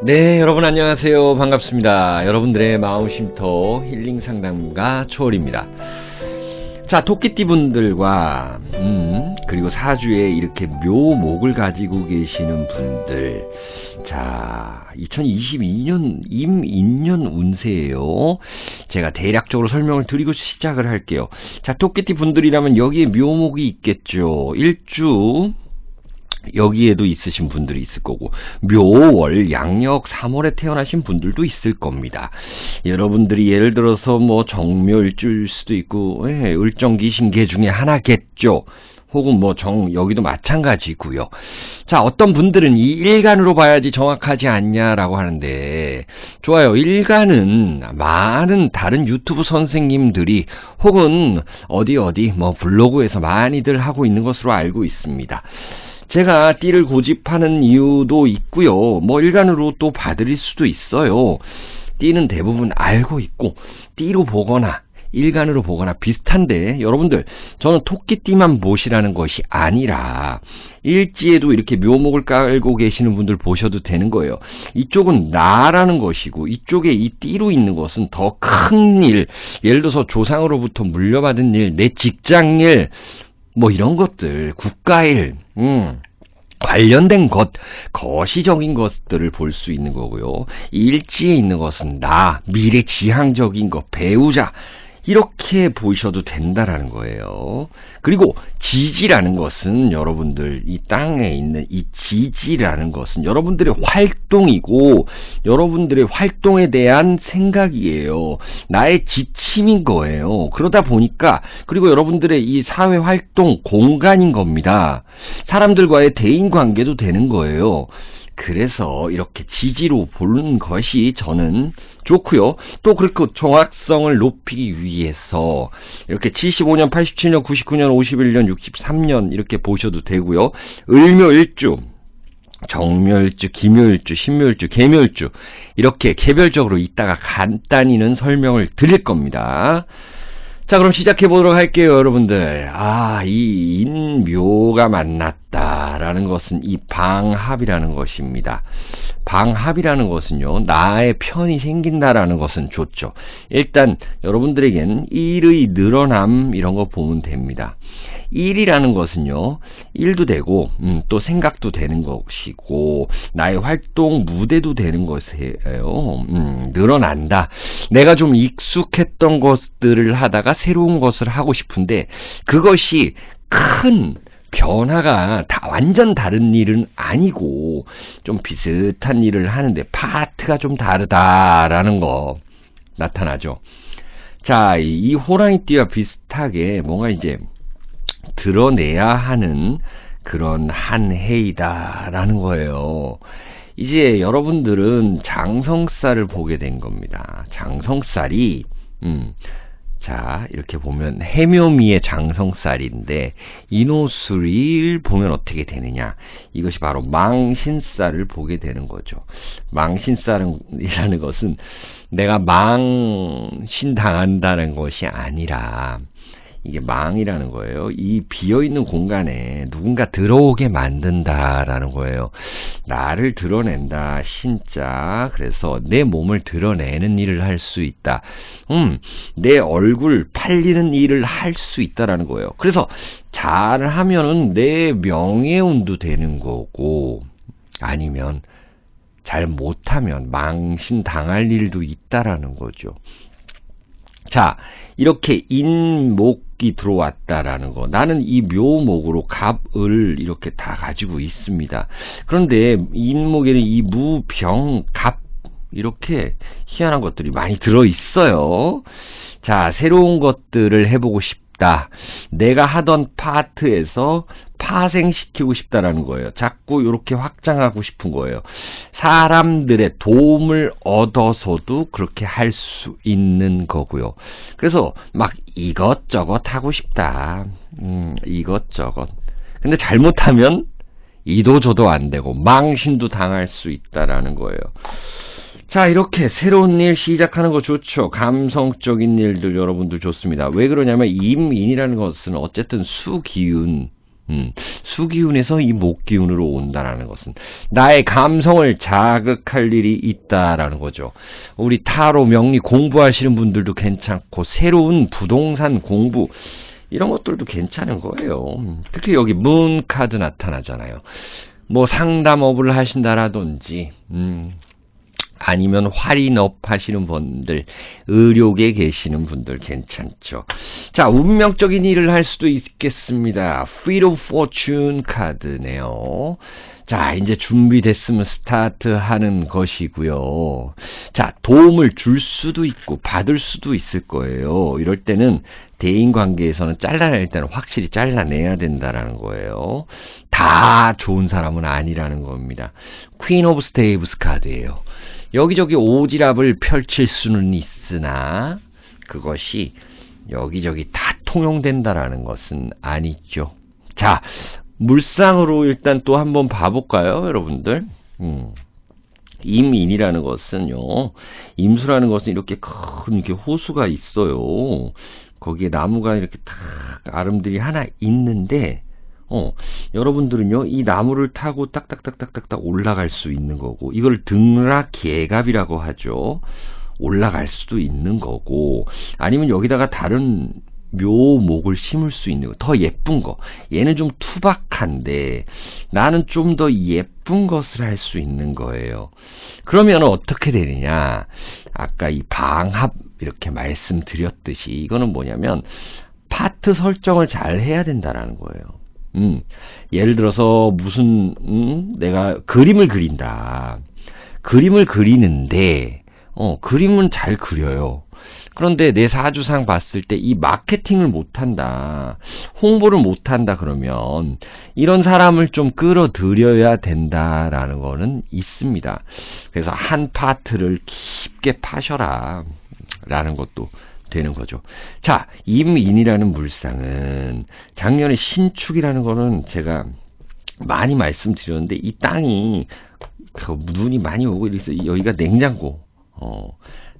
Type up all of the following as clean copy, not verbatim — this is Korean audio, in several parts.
네, 여러분 안녕하세요. 반갑습니다. 여러분들의 마음 쉼터 힐링 상담가 초월입니다. 자, 토끼띠 분들과 그리고 사주에 이렇게 묘목을 가지고 계시는 분들, 자, 2022년 임인년 운세예요. 제가 대략적으로 설명을 드리고 시작을 할게요. 자, 토끼띠 분들이라면 여기에 묘목이 있겠죠. 일주 여기에도 있으신 분들이 있을 거고, 묘월, 양력, 3월에 태어나신 분들도 있을 겁니다. 여러분들이 예를 들어서 뭐 정묘일주일 수도 있고, 을정기신계 중에 하나겠죠. 혹은 뭐 여기도 마찬가지고요. 자, 어떤 분들은 이 일간으로 봐야지 정확하지 않냐라고 하는데, 좋아요. 일간은 많은 다른 유튜브 선생님들이 혹은 어디 뭐 블로그에서 많이들 하고 있는 것으로 알고 있습니다. 제가 띠를 고집하는 이유도 있고요. 뭐 일간으로 또 봐드릴 수도 있어요. 띠는 대부분 알고 있고, 띠로 보거나 일간으로 보거나 비슷한데, 여러분들, 저는 토끼띠만 보시라는 것이 아니라 일지에도 이렇게 묘목을 깔고 계시는 분들 보셔도 되는 거예요. 이쪽은 나라는 것이고, 이쪽에 이 띠로 있는 것은 더 큰 일, 예를 들어서 조상으로부터 물려받은 일, 내 직장일, 뭐 이런 것들, 국가일, 관련된 것, 거시적인 것들을 볼 수 있는 거고요. 일지에 있는 것은 나, 미래 지향적인 것, 배우자, 이렇게 보셔도 된다라는 거예요. 그리고 지지라는 것은 여러분들, 이 땅에 있는 이 지지라는 것은 여러분들의 활동이고, 여러분들의 활동에 대한 생각이에요. 나의 지침인 거예요. 그러다 보니까, 그리고 여러분들의 이 사회 활동 공간인 겁니다. 사람들과의 대인 관계도 되는 거예요. 그래서 이렇게 지지로 보는 것이 저는 좋고요. 또 그렇게 정확성을 높이기 위해서 이렇게 75년, 87년, 99년, 51년, 63년 이렇게 보셔도 되고요. 을묘일주, 정묘일주, 기묘일주, 신묘일주, 계묘일주 이렇게 개별적으로 이따가 간단히는 설명을 드릴 겁니다. 자, 그럼 시작해 보도록 할게요, 여러분들. 이 인묘가 만났다라는 것은 이 방합이라는 것입니다. 방합이라는 것은요, 나의 편이 생긴다라는 것은 좋죠. 일단 여러분들에겐 일의 늘어남 이런 거 보면 됩니다. 일이라는 것은요, 일도 되고 또 생각도 되는 것이고, 나의 활동 무대도 되는 것이에요. 늘어난다. 내가 좀 익숙했던 것들을 하다가 새로운 것을 하고 싶은데, 그것이 큰 변화가 완전 다른 일은 아니고 좀 비슷한 일을 하는데 파트가 좀 다르다라는 거 나타나죠. 자, 이 호랑이띠와 비슷하게 뭔가 이제 드러내야 하는 그런 한 해이다라는 거예요. 이제 여러분들은 장성살을 보게 된 겁니다. 장성살이 자, 이렇게 보면 해묘미의 장성살인데, 인호술을 보면 어떻게 되느냐, 이것이 바로 망신살을 보게 되는 거죠. 망신살이라는 것은 내가 망신당한다는 것이 아니라, 이게 망이라는 거예요. 이 비어있는 공간에 누군가 들어오게 만든다라는 거예요. 나를 드러낸다, 신자. 그래서 내 몸을 드러내는 일을 할 수 있다. 내 얼굴 팔리는 일을 할 수 있다라는 거예요. 그래서 잘하면은 내 명예운도 되는 거고, 아니면 잘 못하면 망신당할 일도 있다라는 거죠. 자, 이렇게 인목이 들어왔다라는 거. 나는 이 묘목으로 갑을 이렇게 다 가지고 있습니다. 그런데 인목에는 이 무, 병, 갑 이렇게 희한한 것들이 많이 들어있어요. 자, 새로운 것들을 해보고 싶다. 내가 하던 파트에서 파생시키고 싶다라는 거예요. 자꾸 이렇게 확장하고 싶은 거예요. 사람들의 도움을 얻어서도 그렇게 할 수 있는 거고요. 그래서 막 이것저것 하고 싶다. 이것저것. 근데 잘못하면 이도저도 안 되고 망신도 당할 수 있다라는 거예요. 자, 이렇게 새로운 일 시작하는 거 좋죠. 감성적인 일들 여러분들 좋습니다. 왜 그러냐면 임인이라는 것은 어쨌든 수기운, 수기운에서 이 목기운으로 온다라는 것은 나의 감성을 자극할 일이 있다라는 거죠. 우리 타로 명리 공부하시는 분들도 괜찮고 새로운 부동산 공부 이런 것들도 괜찮은 거예요. 특히 여기 문 카드 나타나잖아요. 뭐 상담업을 하신다라든지 아니면 할인업 하시는 분들, 의료계에 계시는 분들 괜찮죠. 자, 운명적인 일을 할 수도 있겠습니다. Wheel of Fortune 카드네요. 자, 이제 준비됐으면 스타트하는 것이고요. 자, 도움을 줄 수도 있고 받을 수도 있을 거예요. 이럴 때는 대인관계에서는 잘라낼 때는 확실히 잘라내야 된다라는 거예요. 다 좋은 사람은 아니라는 겁니다. Queen of Staves 카드예요. 여기저기 오지랖을 펼칠 수는 있으나 그것이 여기저기 다 통용된다라는 것은 아니죠. 자, 물상으로 일단 또 한번 봐볼까요, 여러분들? 임인이라는 것은요, 임수라는 것은 이렇게 큰 이렇게 호수가 있어요. 거기에 나무가 이렇게 딱 아름들이 하나 있는데, 여러분들은요, 이 나무를 타고 딱딱딱딱딱딱 올라갈 수 있는 거고, 이걸 등락계갑이라고 하죠. 올라갈 수도 있는 거고, 아니면 여기다가 다른 묘목을 심을 수 있는 거, 더 예쁜 거. 얘는 좀 투박한데 나는 좀 더 예쁜 것을 할 수 있는 거예요. 그러면 어떻게 되느냐? 아까 이 방합 이렇게 말씀드렸듯이 이거는 뭐냐면 파트 설정을 잘 해야 된다라는 거예요. 예를 들어서 무슨 내가 그림을 그린다. 그림을 그리는데 그림은 잘 그려요. 그런데 내 사주상 봤을 때 이 마케팅을 못한다, 홍보를 못한다 그러면 이런 사람을 좀 끌어들여야 된다라는 거는 있습니다. 그래서 한 파트를 깊게 파셔라 라는 것도 되는 거죠. 자, 임인이라는 물상은 작년에 신축이라는 거는 제가 많이 말씀드렸는데 이 땅이 눈이 많이 오고 이래서 여기가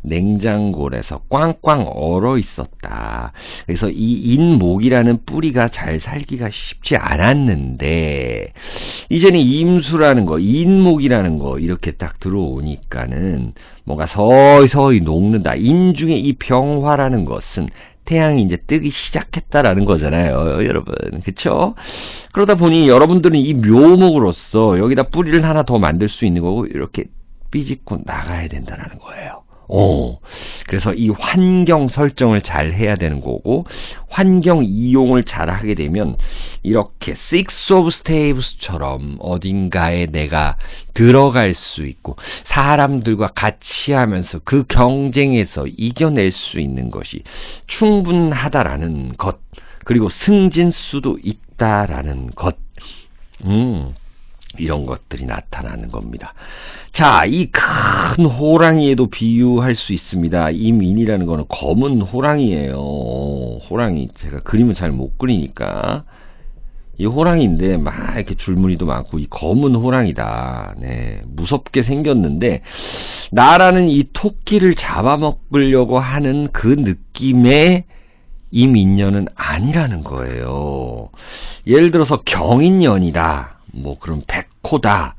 냉장고라서 꽝꽝 얼어 있었다. 그래서 이 인목이라는 뿌리가 잘 살기가 쉽지 않았는데 이제는 임수라는 거, 인목이라는 거 이렇게 딱 들어오니까는 뭔가 서서히 녹는다. 인중에 이 병화라는 것은 태양이 이제 뜨기 시작했다라는 거잖아요, 여러분. 그쵸? 그러다 보니 여러분들은 이 묘목으로서 여기다 뿌리를 하나 더 만들 수 있는 거고 이렇게 삐집고 나가야 된다는 거예요. 그래서 이 환경 설정을 잘 해야 되는 거고, 환경 이용을 잘 하게 되면 이렇게 Six of Staves처럼 어딘가에 내가 들어갈 수 있고 사람들과 같이 하면서 그 경쟁에서 이겨낼 수 있는 것이 충분하다라는 것, 그리고 승진수도 있다라는 것, 이런 것들이 나타나는 겁니다. 자, 이 큰 호랑이에도 비유할 수 있습니다. 임인이라는 거는 검은 호랑이에요. 호랑이, 제가 그림을 잘 못 그리니까 이 호랑이인데 막 이렇게 줄무늬도 많고 이 검은 호랑이다. 네, 무섭게 생겼는데 나라는 이 토끼를 잡아먹으려고 하는 그 느낌의 임인년은 아니라는 거예요. 예를 들어서 경인년이다, 뭐 그럼 백호다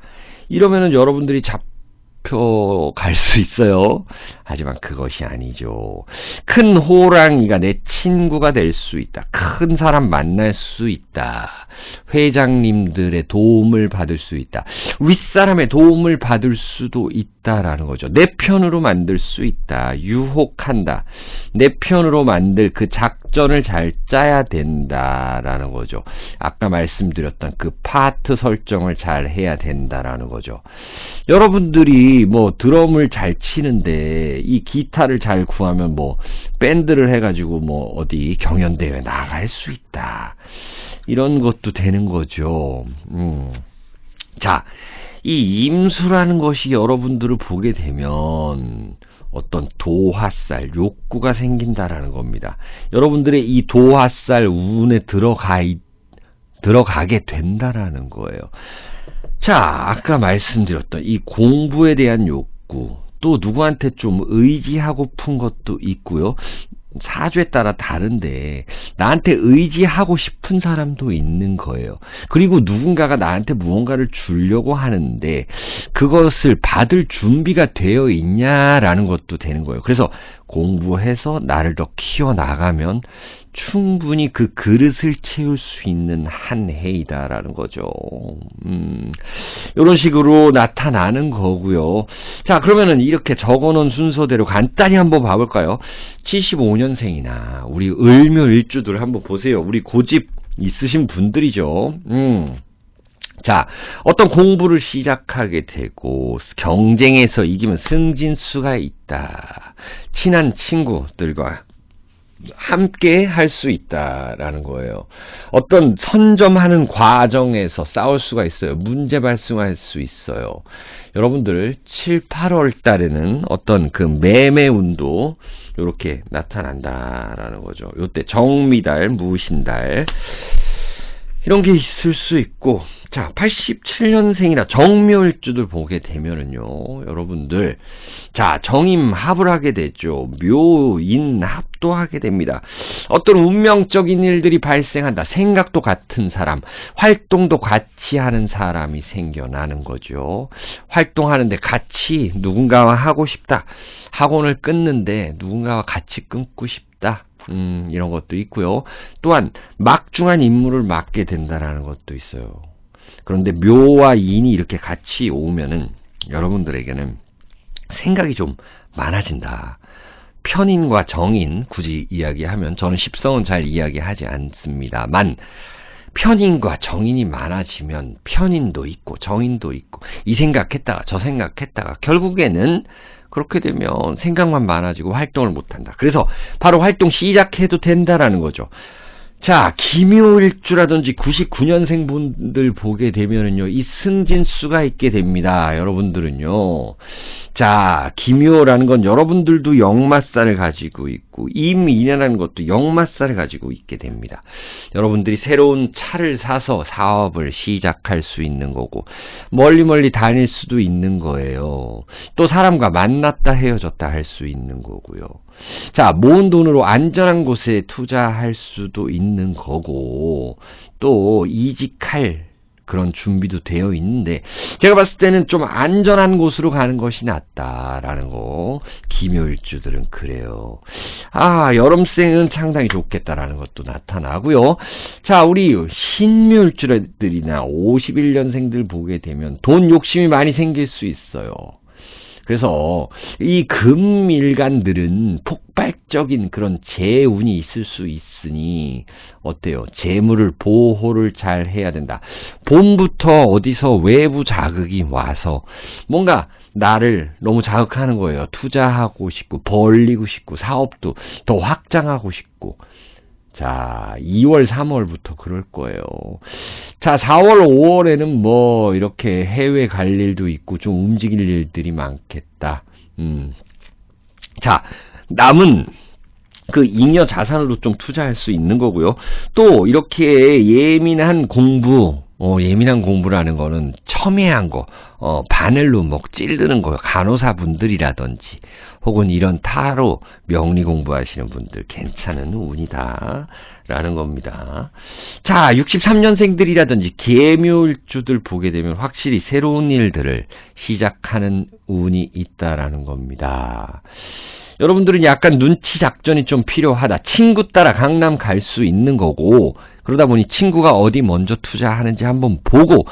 이러면은 여러분들이 잡혀갈 수 있어요. 하지만 그것이 아니죠. 큰 호랑이가 내 친구가 될 수 있다. 큰 사람 만날 수 있다. 회장님들의 도움을 받을 수 있다. 윗사람의 도움을 받을 수도 있다라는 거죠. 내 편으로 만들 수 있다. 유혹한다. 내 편으로 만들 그 작전을 잘 짜야 된다라는 거죠. 아까 말씀드렸던 그 파트 설정을 잘 해야 된다라는 거죠. 여러분들이 뭐 드럼을 잘 치는데 이 기타를 잘 구하면 뭐 밴드를 해가지고 뭐 어디 경연대회 나갈 수 있다. 이런 것도 되는 거죠. 자, 이 임수라는 것이 여러분들을 보게 되면 어떤 도화살, 욕구가 생긴다라는 겁니다. 여러분들의 이 도화살 운에 들어가게 된다라는 거예요. 자, 아까 말씀드렸던 이 공부에 대한 욕구, 또 누구한테 좀 의지하고픈 것도 있고요. 사주에 따라 다른데 나한테 의지하고 싶은 사람도 있는 거예요. 그리고 누군가가 나한테 무언가를 주려고 하는데 그것을 받을 준비가 되어 있냐라는 것도 되는 거예요. 그래서 공부해서 나를 더 키워나가면 충분히 그 그릇을 채울 수 있는 한 해이다라는 거죠. 이런 식으로 나타나는 거고요. 자, 그러면은 이렇게 적어놓은 순서대로 간단히 한번 봐볼까요? 75년생이나 우리 을묘일주들 한번 보세요. 우리 고집 있으신 분들이죠. 자, 어떤 공부를 시작하게 되고 경쟁에서 이기면 승진수가 있다. 친한 친구들과 함께 할 수 있다라는 거예요. 어떤 선점하는 과정에서 싸울 수가 있어요. 문제 발생할 수 있어요. 여러분들 7, 8월 달에는 어떤 그 매매운도 이렇게 나타난다라는 거죠. 요때 정미달, 무신달 이런 게 있을 수 있고, 자, 87년생이라 정묘일주들 보게 되면은요, 여러분들, 자, 정임합을 하게 되죠. 묘인합도 하게 됩니다. 어떤 운명적인 일들이 발생한다. 생각도 같은 사람, 활동도 같이 하는 사람이 생겨나는 거죠. 활동하는데 같이 누군가와 하고 싶다. 학원을 끊는데 누군가와 같이 끊고 싶다. 이런 것도 있고요. 또한 막중한 임무를 맡게 된다는 것도 있어요. 그런데 묘와 인이 이렇게 같이 오면은 여러분들에게는 생각이 좀 많아진다. 편인과 정인 굳이 이야기하면 저는 십성은 잘 이야기하지 않습니다만 편인과 정인이 많아지면 편인도 있고 정인도 있고 이 생각했다가 저 생각했다가 결국에는 그렇게 되면 생각만 많아지고 활동을 못한다. 그래서 바로 활동 시작해도 된다라는 거죠. 자, 기묘일주라든지 99년생 분들 보게 되면은요, 이 승진수가 있게 됩니다. 여러분들은요. 자, 기묘라는 건 여러분들도 역마살을 가지고 있고, 임인이라는 것도 역마살을 가지고 있게 됩니다. 여러분들이 새로운 차를 사서 사업을 시작할 수 있는 거고, 멀리 다닐 수도 있는 거예요. 또 사람과 만났다 헤어졌다 할 수 있는 거고요. 자, 모은 돈으로 안전한 곳에 투자할 수도 있는 거고, 또 이직할 그런 준비도 되어 있는데, 제가 봤을 때는 좀 안전한 곳으로 가는 것이 낫다라는 거, 기묘일주들은 그래요. 아, 여름생은 상당히 좋겠다라는 것도 나타나고요. 자, 우리 신묘일주들이나 51년생들 보게 되면 돈 욕심이 많이 생길 수 있어요. 그래서 이 금일간들은 폭발적인 그런 재운이 있을 수 있으니 어때요? 재물을 보호를 잘 해야 된다. 봄부터 어디서 외부 자극이 와서 뭔가 나를 너무 자극하는 거예요. 투자하고 싶고 벌리고 싶고 사업도 더 확장하고 싶고. 자, 2월, 3월부터 그럴 거예요. 자, 4월, 5월에는 뭐, 이렇게 해외 갈 일도 있고, 좀 움직일 일들이 많겠다. 자, 남은 그 잉여 자산으로 좀 투자할 수 있는 거고요. 또, 이렇게 예민한 공부라는 거는 첨예한 거, 바늘로 목 찌르는 거, 간호사분들이라든지, 혹은 이런 타로 명리 공부하시는 분들 괜찮은 운이다 라는 겁니다. 자, 63년생들이라든지 계묘일주들 보게 되면 확실히 새로운 일들을 시작하는 운이 있다라는 겁니다. 여러분들은 약간 눈치 작전이 좀 필요하다. 친구 따라 강남 갈 수 있는 거고, 그러다 보니 친구가 어디 먼저 투자하는지 한번 보고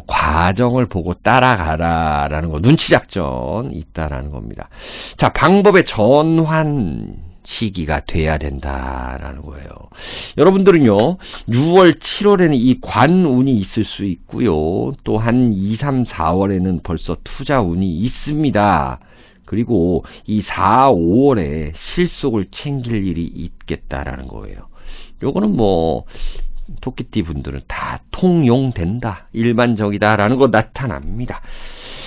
과정을 보고 따라가라라는 거, 눈치 작전 있다라는 겁니다. 자, 방법의 전환 시기가 돼야 된다라는 거예요. 여러분들은요, 6월, 7월에는 이 관운이 있을 수 있고요. 또 한 2, 3, 4월에는 벌써 투자운이 있습니다. 그리고 이 4, 5월에 실속을 챙길 일이 있겠다라는 거예요. 요거는 뭐 토끼띠 분들은 다 통용된다, 일반적이다라는 거 나타납니다.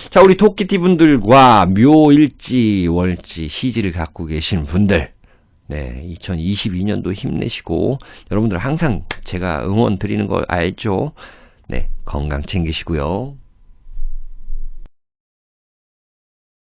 자, 우리 토끼띠 분들과 묘일지, 월지, 시지를 갖고 계신 분들, 네, 2022년도 힘내시고, 여러분들 항상 제가 응원 드리는 거 알죠? 네, 건강 챙기시고요.